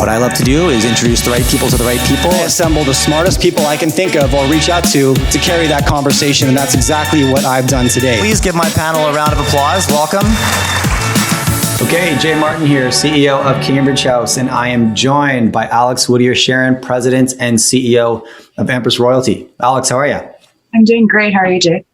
What I love to do is introduce the right people to the right people. I assemble the smartest people I can think of or reach out to carry that conversation, and that's exactly what I've done today. Please give my panel a round of applause. Welcome. Okay, Jay Martin here, CEO of Cambridge House, and I am joined by Alex Whittier-Sharon, President and CEO of Empress Royalty. Alex, how are you? I'm doing great. How are you, Jay?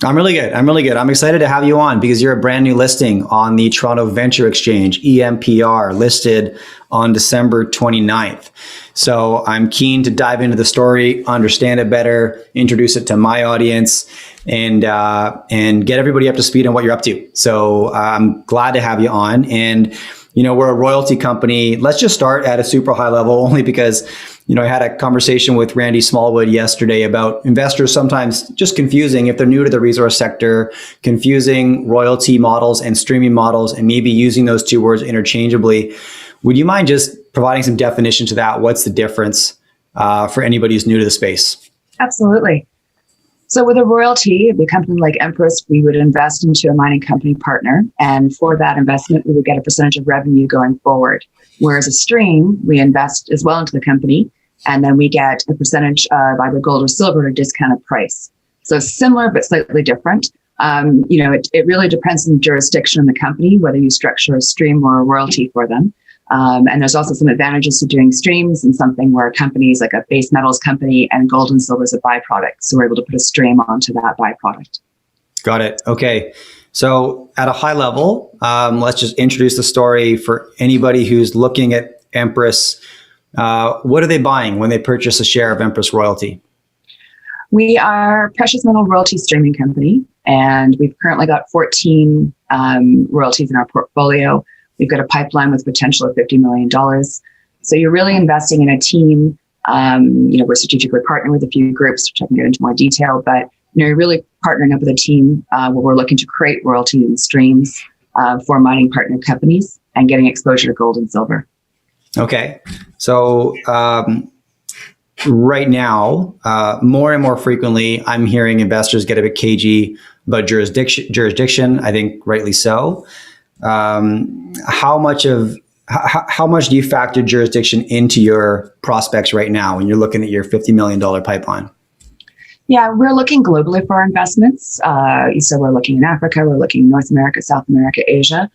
I'm really good. I'm excited to have you on because you're a brand new listing on the Toronto Venture Exchange, EMPR, listed on December 29th. So I'm keen to dive into the story, understand it better, introduce it to my audience, and get everybody up to speed on what you're up to. So I'm glad to have you on. And, you know, we're a royalty company. Let's just start at a super high level, only because, you know, I had a conversation with Randy Smallwood yesterday about investors sometimes just confusing, if they're new to the resource sector, confusing royalty models and streaming models and maybe using those two words interchangeably. Would you mind just providing some definition to that? What's the difference for anybody who's new to the space? Absolutely. So with a royalty, a company like Empress, we would invest into a mining company partner. And for that investment, we would get a percentage of revenue going forward. Whereas a stream, we invest as well into the company, and then we get a percentage of either gold or silver at a discounted price. So similar, but slightly different. It really depends on the jurisdiction of the company, whether you structure a stream or a royalty for them. And there's also some advantages to doing streams and something where companies like a base metals company and gold and silver is a byproduct. So we're able to put a stream onto that byproduct. Got it. Okay. So at a high level, let's just introduce the story for anybody who's looking at Empress. What are they buying when they purchase a share of Empress Royalty? We are a precious metal royalty streaming company, and we've currently got 14 royalties in our portfolio. We've got a pipeline with potential of $50 million. So you're really investing in a team. We're strategically partnering with a few groups, which I can get into more detail, but you're really partnering up with a team where we're looking to create royalty and streams for mining partner companies and getting exposure to gold and silver. Okay. So right now, more and more frequently, I'm hearing investors get a bit cagey about jurisdiction. I think rightly so. How much do you factor jurisdiction into your prospects right now when you're looking at your $50 million pipeline? Yeah, we're looking globally for our investments. So we're looking in Africa, we're looking in North America, South America, Asia.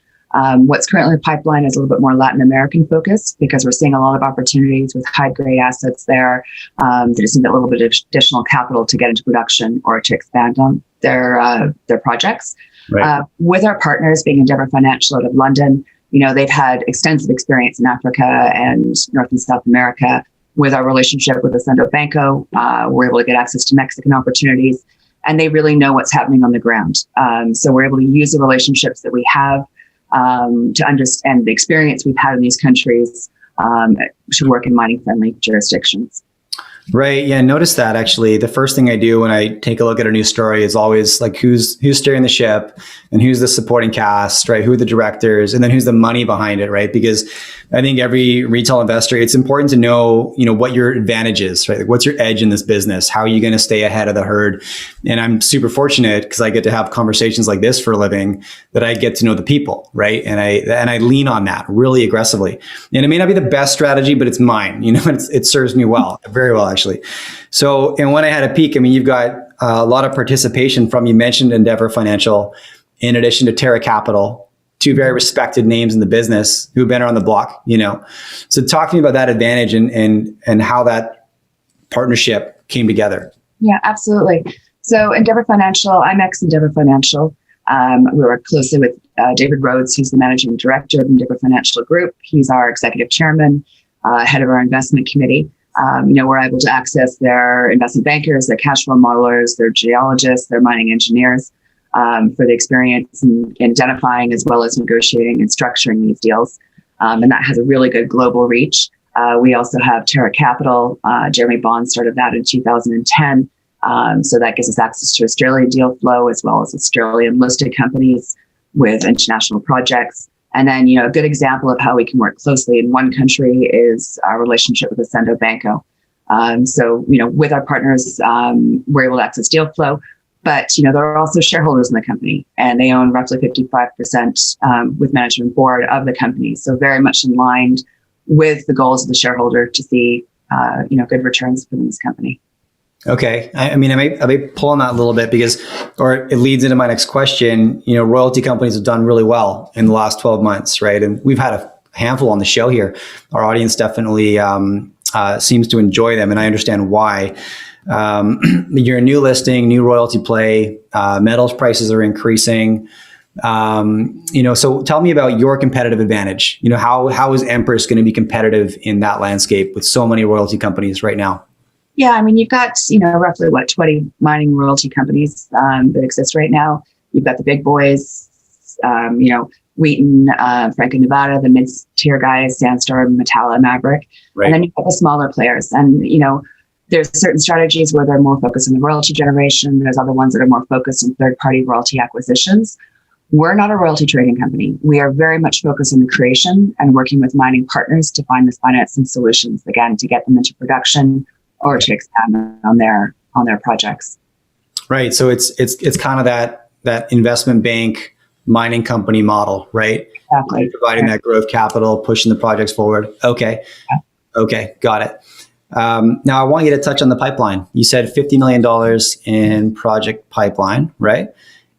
What's currently in the pipeline is a little bit more Latin American focused because we're seeing a lot of opportunities with high grade assets there. They just need a little bit of additional capital to get into production or to expand on their projects. Right. With our partners being Endeavour Financial out of London, they've had extensive experience in Africa and North and South America. With our relationship with Ascendo Banco, we're able to get access to Mexican opportunities, and they really know what's happening on the ground. So we're able to use the relationships that we have to understand the experience we've had in these countries to work in mining-friendly jurisdictions. Right. Yeah. Notice that actually the first thing I do when I take a look at a new story is always like who's steering the ship and who's the supporting cast, right? Who are the directors and then who's the money behind it, right? Because I think every retail investor, it's important to know, what your advantage is, right? Like what's your edge in this business? How are you going to stay ahead of the herd? And I'm super fortunate because I get to have conversations like this for a living that I get to know the people, right? And I lean on that really aggressively. And it may not be the best strategy, but it's mine, it serves me well, very well, actually. So, and when I had a peek, you've got a lot of participation from, you mentioned Endeavour Financial, in addition to Terra Capital, two very respected names in the business who've been around the block, So talk to me about that advantage and how that partnership came together. Yeah, absolutely. So Endeavour Financial, I'm ex-Endeavour Financial. We work closely with David Rhodes, who's the managing director of Endeavour Financial Group. He's our executive chairman, head of our investment committee. We're able to access their investment bankers, their cash flow modelers, their geologists, their mining engineers for the experience in identifying as well as negotiating and structuring these deals. And that has a really good global reach. We also have Terra Capital. Jeremy Bond started that in 2010. So that gives us access to Australian deal flow as well as Australian listed companies with international projects. And then, a good example of how we can work closely in one country is our relationship with Ascendo Banco. With our partners, we're able to access deal flow, but, there are also shareholders in the company and they own roughly 55% with management board of the company. So very much in line with the goals of the shareholder to see, good returns from this company. Okay. I may pull on that a little bit or it leads into my next question. Royalty companies have done really well in the last 12 months, right? And we've had a handful on the show here. Our audience definitely seems to enjoy them, and I understand why. You're a new listing, new royalty play, metals prices are increasing. So tell me about your competitive advantage. How is Empress going to be competitive in that landscape with so many royalty companies right now? Yeah, you've got, roughly 20 mining royalty companies that exist right now. You've got the big boys, Wheaton, Franco-Nevada, the mid-tier guys, Sandstorm, Metalla, Maverick. Right. And then you've got the smaller players. And, there's certain strategies where they're more focused on the royalty generation. There's other ones that are more focused on third-party royalty acquisitions. We're not a royalty trading company. We are very much focused on the creation and working with mining partners to find the financing solutions, again, to get them into production or to expand on their projects. Right. So it's kind of that investment bank mining company model, right? Exactly. Providing that growth capital, pushing the projects forward. Okay. Yeah. Okay. Got it. Now I want you to touch on the pipeline. You said $50 million in project pipeline, right?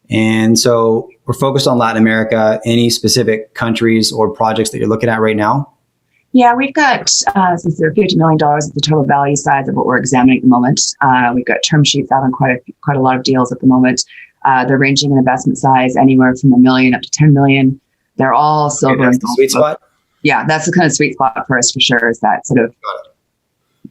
And so we're focused on Latin America. Any specific countries or projects that you're looking at right now? Yeah, we've got, since they're $50 million at the total value size of what we're examining at the moment, we've got term sheets out on quite a lot of deals at the moment. They're ranging in investment size anywhere from $1 million up to $10 million. They're all silver. Okay, that's the sweet spot? Yeah, that's the kind of sweet spot for us for sure, is that sort of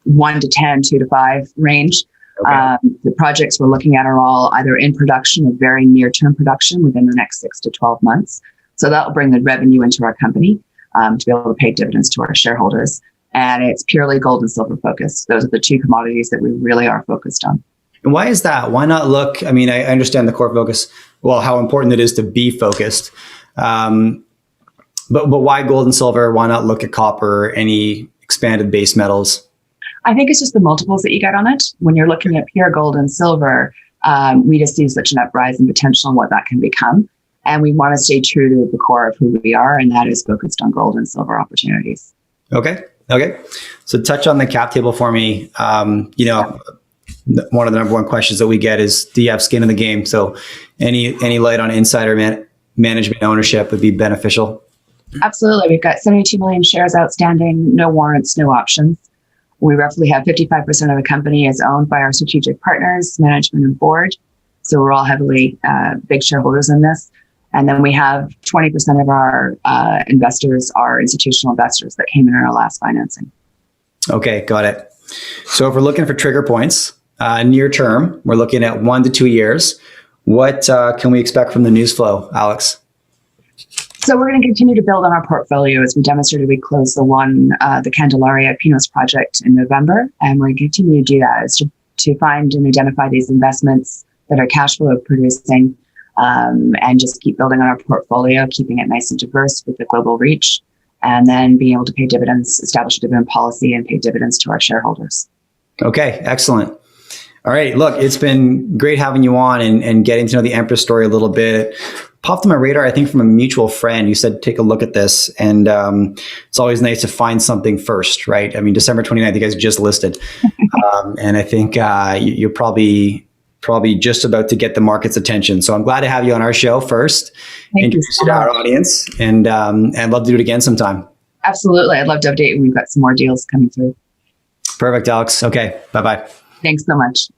1 to 10, 2 to 5 range. Okay. The projects we're looking at are all either in production or very near-term production within the next 6 to 12 months. So that will bring the revenue into our company to be able to pay dividends to our shareholders. And it's purely gold and silver focused. Those are the two commodities that we really are focused on. And why is that? Why not look? I understand the core focus, how important it is to be focused. But why gold and silver? Why not look at copper or any expanded base metals? I think it's just the multiples that you get on it. When you're looking at pure gold and silver, we just see such an uprise in potential and what that can become. And we want to stay true to the core of who we are, and that is focused on gold and silver opportunities. Okay. So touch on the cap table for me. One of the number one questions that we get is, do you have skin in the game? So any light on insider management ownership would be beneficial. Absolutely. We've got 72 million shares outstanding, no warrants, no options. We roughly have 55% of the company is owned by our strategic partners, management and board. So we're all heavily big shareholders in this. And then we have 20% of our investors are institutional investors that came in our last financing. Okay, got it. So if we're looking for trigger points, near term, we're looking at 1 to 2 years. What can we expect from the news flow, Alex? So we're going to continue to build on our portfolio. As we demonstrated, we closed the Candelaria Pinos project in November, and we're going to continue to do that, is to find and identify these investments that are cash flow producing, and just keep building on our portfolio, keeping it nice and diverse with the global reach, and then being able to pay dividends, establish a dividend policy, and pay dividends to our shareholders. Okay, excellent. All right, look, it's been great having you on and getting to know the Empress story a little bit. Popped on my radar, I think, from a mutual friend who said, take a look at this. And it's always nice to find something first, right? December 29th, you guys just listed. And I think you're probably just about to get the market's attention. So I'm glad to have you on our show first. Introduce you to our audience. And I'd love to do it again sometime. Absolutely. I'd love to update you. We've got some more deals coming through. Perfect, Alex. Okay. Bye-bye. Thanks so much.